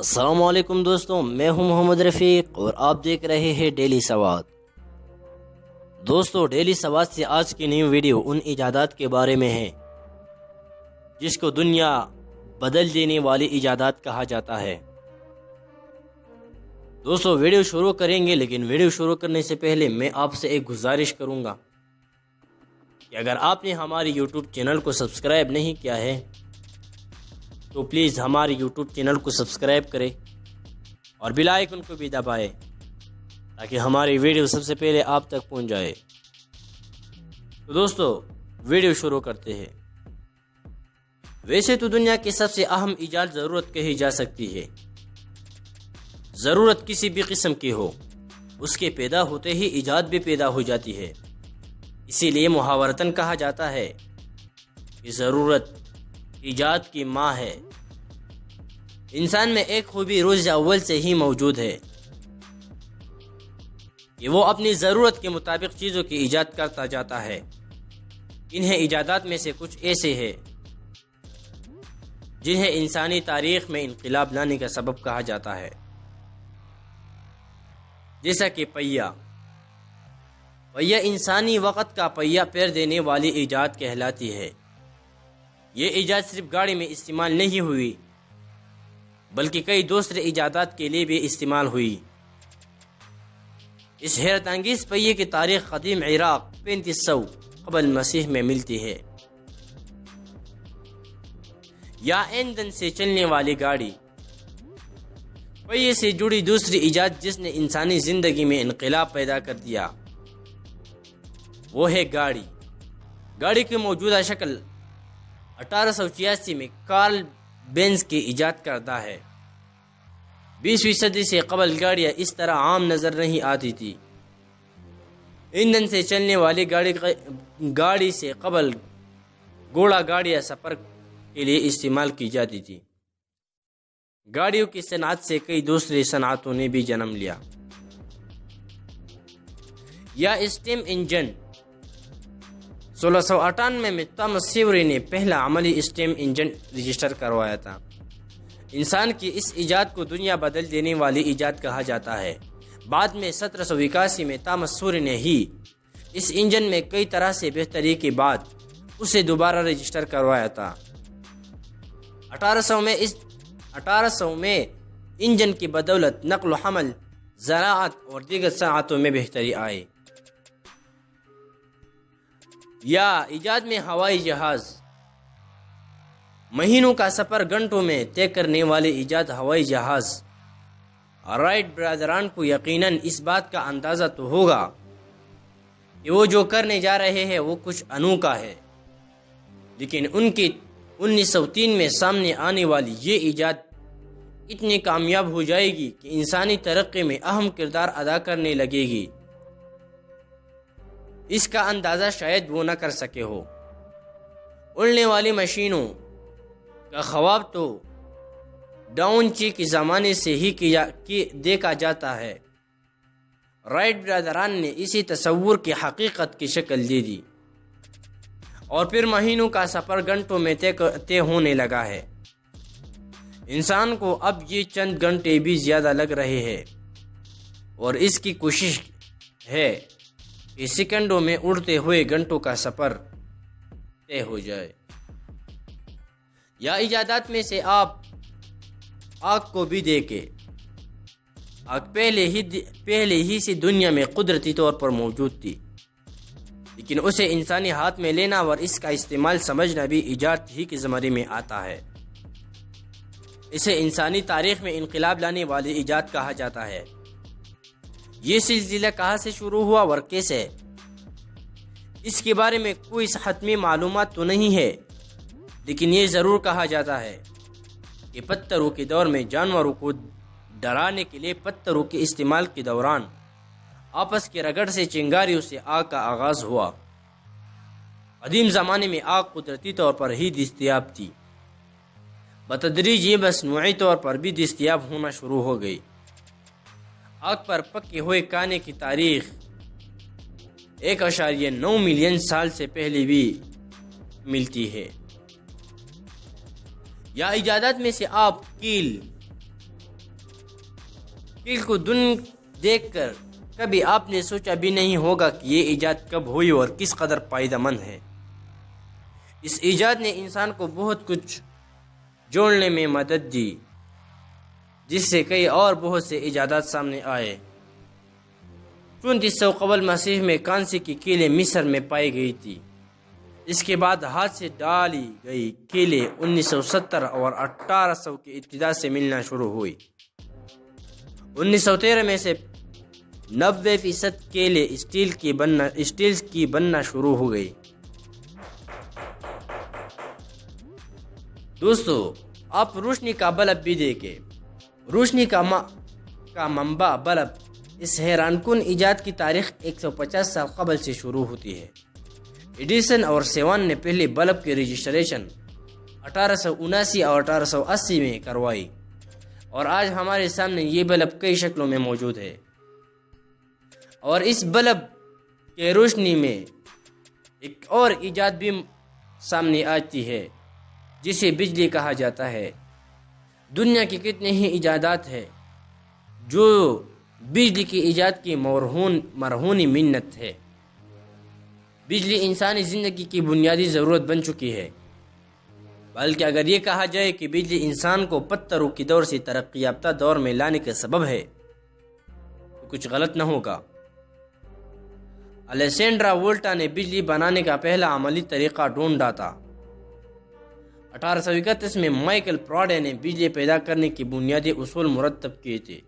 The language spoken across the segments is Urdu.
السلام علیکم دوستوں، میں ہوں محمد رفیق اور آپ دیکھ رہے ہیں ڈیلی سواد۔ دوستوں، ڈیلی سواد سے آج کی نئی ویڈیو ان ایجادات کے بارے میں ہے جس کو دنیا بدل دینے والی ایجادات کہا جاتا ہے۔ دوستوں، ویڈیو شروع کریں گے، لیکن ویڈیو شروع کرنے سے پہلے میں آپ سے ایک گزارش کروں گا کہ اگر آپ نے ہماری یوٹیوب چینل کو سبسکرائب نہیں کیا ہے تو پلیز ہمارے یوٹیوب چینل کو سبسکرائب کریں اور بیل آئیکن کو بھی دبائیں تاکہ ہماری ویڈیو سب سے پہلے آپ تک پہنچ جائے۔ تو دوستو، ویڈیو شروع کرتے ہیں۔ ویسے تو دنیا کی سب سے اہم ایجاد ضرورت کہی جا سکتی ہے۔ ضرورت کسی بھی قسم کی ہو، اس کے پیدا ہوتے ہی ایجاد بھی پیدا ہو جاتی ہے۔ اسی لیے محاورتاً کہا جاتا ہے کہ ضرورت ایجاد کی ماں ہے۔ انسان میں ایک خوبی روز اول سے ہی موجود ہے کہ وہ اپنی ضرورت کے مطابق چیزوں کی ایجاد کرتا جاتا ہے۔ انہیں ایجادات میں سے کچھ ایسے ہیں جنہیں انسانی تاریخ میں انقلاب لانے کا سبب کہا جاتا ہے، جیسا کہ پہیہ انسانی وقت کا پہیہ پیر دینے والی ایجاد کہلاتی ہے۔ یہ ایجاد صرف گاڑی میں استعمال نہیں ہوئی بلکہ کئی دوسرے ایجادات کے لیے بھی استعمال ہوئی۔ اس حیرت انگیز پہیے کی تاریخ قدیم عراق 3500 قبل مسیح میں ملتی ہے۔ یا ایندھن سے چلنے والی گاڑی، پہیے سے جڑی دوسری ایجاد جس نے انسانی زندگی میں انقلاب پیدا کر دیا وہ ہے گاڑی۔ گاڑی کی موجودہ شکل 1886 میں کارل بینز کی ایجاد کردہ ہے۔ 20ویں صدی سے قبل گاڑیاں اس طرح عام نظر نہیں آتی تھی۔ ایندھن سے چلنے والی گاڑی سے قبل گھوڑا گاڑیاں سفر کے لیے استعمال کی جاتی تھی۔ گاڑیوں کی صنعت سے کئی دوسری صنعتوں نے بھی جنم لیا۔ یا اسٹیم انجن، 1698 میں تامس سیوری نے پہلا عملی اسٹیم انجن رجسٹر کروایا تھا۔ انسان کی اس ایجاد کو دنیا بدل دینے والی ایجاد کہا جاتا ہے۔ بعد میں 1781 میں تامس سیوری نے ہی اس انجن میں کئی طرح سے بہتری کے بعد اسے دوبارہ رجسٹر کروایا تھا۔ 1800 میں انجن کی بدولت نقل و حمل، زراعت اور دیگر صنعتوں میں بہتری آئی۔ یا ایجاد میں ہوائی جہاز، مہینوں کا سفر گھنٹوں میں طے کرنے والے ایجاد ہوائی جہاز۔ رائٹ برادران کو یقیناً اس بات کا اندازہ تو ہوگا کہ وہ جو کرنے جا رہے ہیں وہ کچھ انوکھا ہے، لیکن ان کی 1903 میں سامنے آنے والی یہ ایجاد اتنی کامیاب ہو جائے گی کہ انسانی ترقی میں اہم کردار ادا کرنے لگے گی۔ اس کا اندازہ شاید وہ نہ کر سکے ہو۔ اڑنے والی مشینوں کا خواب تو ڈاونچی کے زمانے سے ہی دیکھا جاتا ہے۔ رائٹ برادران نے اسی تصور کی حقیقت کی شکل دے دی اور پھر مہینوں کا سفر گھنٹوں میں طے ہونے لگا ہے۔ انسان کو اب یہ چند گھنٹے بھی زیادہ لگ رہے ہیں اور اس کی کوشش ہے کہ سیکنڈوں میں اڑتے ہوئے گھنٹوں کا سفر طے ہو جائے۔ یا ایجادات میں سے آپ آگ کو بھی دیکھیں۔ آگ پہلے ہی سے دنیا میں قدرتی طور پر موجود تھی، لیکن اسے انسانی ہاتھ میں لینا اور اس کا استعمال سمجھنا بھی ایجاد ہی کے زمرے میں آتا ہے۔ اسے انسانی تاریخ میں انقلاب لانے والی ایجاد کہا جاتا ہے۔ یہ سلسلہ کہاں سے شروع ہوا اور کیسے، اس کے بارے میں کوئی حتمی معلومات تو نہیں ہے، لیکن یہ ضرور کہا جاتا ہے کہ پتھروں کے دور میں جانوروں کو ڈرانے کے لیے پتھروں کے استعمال کے دوران آپس کے رگڑ سے چنگاریوں سے آگ کا آغاز ہوا۔ قدیم زمانے میں آگ قدرتی طور پر ہی دستیاب تھی، بتدریج یہ مصنوعی طور پر بھی دستیاب ہونا شروع ہو گئی۔ آگ پر پکے ہوئے کھانے کی تاریخ 1.9 ملین سال سے پہلے بھی ملتی ہے۔ یا ایجادات میں سے آپ کیل، کیل کو دن دیکھ کر کبھی آپ نے سوچا بھی نہیں ہوگا کہ یہ ایجاد کب ہوئی اور کس قدر فائدہ مند ہے۔ اس ایجاد نے انسان کو بہت کچھ جوڑنے میں مدد دی، جس سے کئی اور بہت سے ایجادات سامنے آئے۔ 3400 قبل مسیح میں کانسی کی کیلیں مصر میں پائی گئی تھی۔ اس کے بعد ہاتھ سے ڈالی گئی کیلیں 1970 اور 1800 کی ابتدا سے ملنا شروع ہوئی۔ 1913 میں سے 90% کیلیں اسٹیل کی بننا شروع ہو گئی۔ دوستو، آپ روشنی کا بلب بھی دیکھیں۔ روشنی کا منبع بلب، اس حیران کن ایجاد کی تاریخ 150 سال قبل سے شروع ہوتی ہے۔ ایڈیسن اور سیوان نے پہلے بلب کی رجسٹریشن 1879 اور 1880 میں کروائی، اور آج ہمارے سامنے یہ بلب کئی شکلوں میں موجود ہے۔ اور اس بلب کے روشنی میں ایک اور ایجاد بھی سامنے آتی ہے جسے بجلی کہا جاتا ہے۔ دنیا کی کتنے ہی ایجادات ہیں جو بجلی کی ایجاد کی مرہونی منت ہے۔ بجلی انسانی زندگی کی بنیادی ضرورت بن چکی ہے، بلکہ اگر یہ کہا جائے کہ بجلی انسان کو پتھروں کے دور سے ترقی یافتہ دور میں لانے کا سبب ہے تو کچھ غلط نہ ہوگا۔ الیسینڈرا وولٹا نے بجلی بنانے کا پہلا عملی طریقہ ڈھونڈا تھا۔ 1831 میں مائیکل فراڈے نے بجلی پیدا کرنے کی بنیادی اصول مرتب کیے تھے۔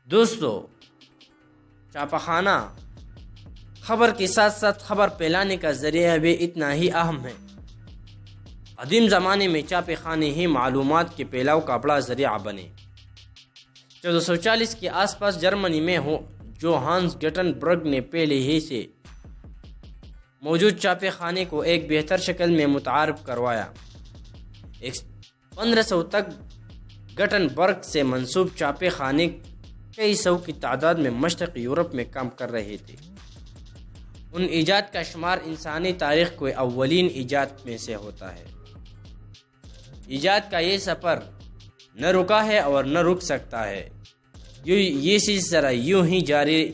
دوستو، چھاپہ خانہ خبر کے ساتھ ساتھ خبر پھیلانے کا ذریعہ بھی اتنا ہی اہم ہے۔ قدیم زمانے میں چھاپے خانے ہی معلومات کے پھیلاؤ کا بڑا ذریعہ بنے۔ 1440 کے آس پاس جرمنی میں جوہانس گٹنبرگ نے پہلے ہی سے موجود چھاپے خانے کو ایک بہتر شکل میں متعارف کروایا۔ 1500 تک گٹنبرگ سے منسوب چھاپے خانے کئی سو کی تعداد میں مشرقی یورپ میں کام کر رہے تھے۔ ان ایجاد کا شمار انسانی تاریخ کے اولین ایجاد میں سے ہوتا ہے۔ ایجاد کا یہ سفر نہ رکا ہے اور نہ رک سکتا ہے۔ یہ سلسلہ یوں ہی جاری